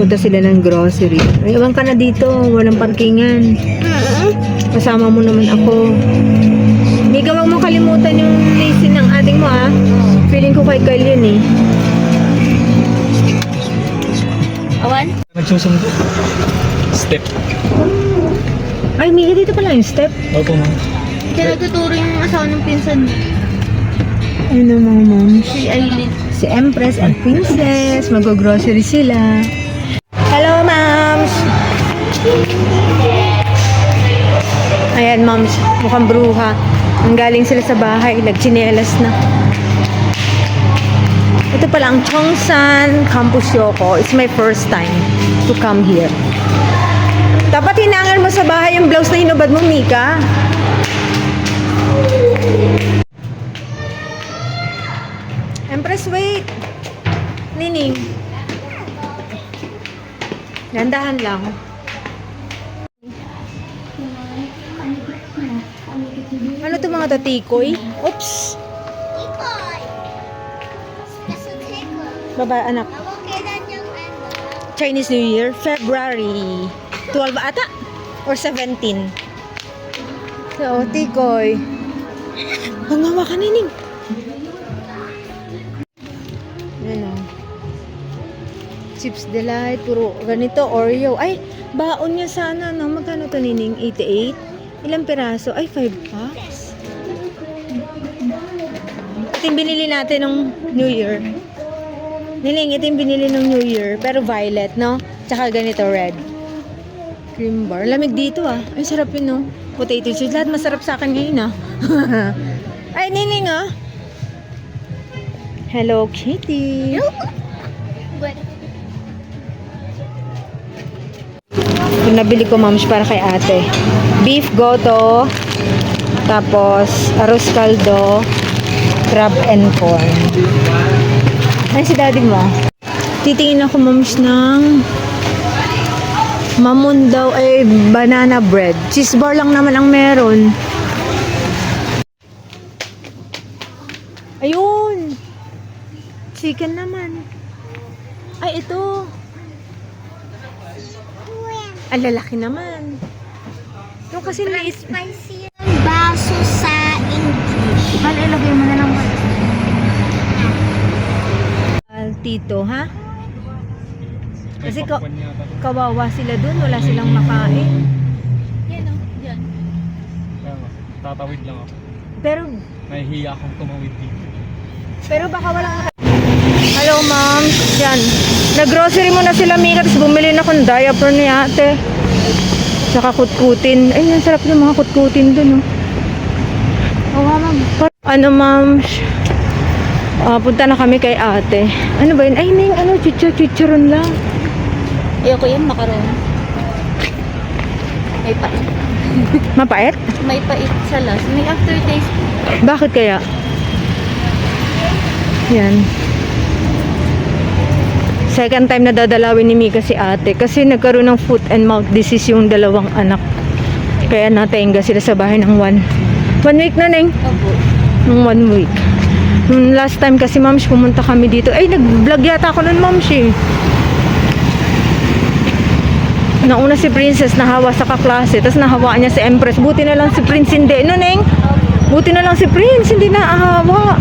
Punta sila ng grocery. Ay, ewan ka na dito. Walang parkingan. Kasama mo naman ako. Mika, wag mo kalimutan yung lacy ng ating mo, ah. Feeling ko kay Kyle yun, eh. Awan? Nagsusundo. Step. Ay, Mika, dito pala yung step. Opo, ma'am. Kaya nagtuturo yung asawa ng pinsan mo. Ano mga moms? Si Aileen. Si Empress and Princess. Mag-grocery sila. Hello, moms! Ayan, moms. Mukhang bruha. Ang galing sila sa bahay. Nagchinelas na. Ito pala ang Chongsan Campus Yoko. It's my first time to come here. Dapat hinangan mo sa bahay yung blouse na hinubad mo, Mika. Empress, wait. Nining. Dandahan lang. Ano to mga to, tikoy? Oops. Baba, anak. Chinese New Year, February 12 ata? Or 17? So, tikoy. Pangawa ka, Nining. Ano? Chips Delight, puro ganito, Oreo. Ay, baon niya sana, no? Magkano to, Nining? 88? Ilang piraso? Ay, 5 packs. Ito yung binili natin ng New Year. Nining, ito yung binili ng New Year. Pero violet, no? Tsaka ganito, red. Cream bar. Lamig dito, ah. Ay, sarap yun, no? Potato chips. Lahat masarap sa akin ngayon, ah. Ay, Nining, ah. Hello, Kitty. Yung nabili ko, moms, para kay ate. Beef goto. Tapos, arroz caldo. Crab and corn. Ay, si daddy mo. Titingin ako, moms, ng mamon daw ay banana bread. Cheese bar lang naman ang meron. Ayun. Chicken naman. Ay, ito. Ang lalaki naman. Yung kasi liit. Spicy yung baso sa English. Bale, ilagay mo na lang. Tito, ha? Kasi kawawa sila dun. Wala silang makain. Yan o, yan. Tatawid lang ako. Pero, Nahihiya akong tumawid dito. baka walang Hello, ma'am. Yan. Nag-grocery muna sila, Mika. Tapos bumili na akong diaper ni ate. Saka kutkutin. Ay, ang sarap yung mga kutkutin dun, oh. Oo, ma'am. Ano, ma'am? Punta na kami kay ate. Ano ba yun? Ay, Ning, ano? Chicharon lang. Ayoko yan, makaroon. May pait. Mapait? May pait sa last. May aftertaste. Bakit kaya? Yan. Second time na dadalawin ni Mika si ate. Kasi nagkaroon ng foot and mouth disease yung dalawang anak. Kaya natenga sila sa bahay ng 1 week na, Ning. Opo. Nung 1 week. Nung last time kasi, moms, pumunta kami dito. Ay, nag-vlog yata ako nun, moms, eh. Nauna si Princess, nahawa sa kaklase. Tapos nahawa niya si Empress. Buti na lang si Prince hindi. No, Neng? Buti na lang si Prince, hindi naahawa.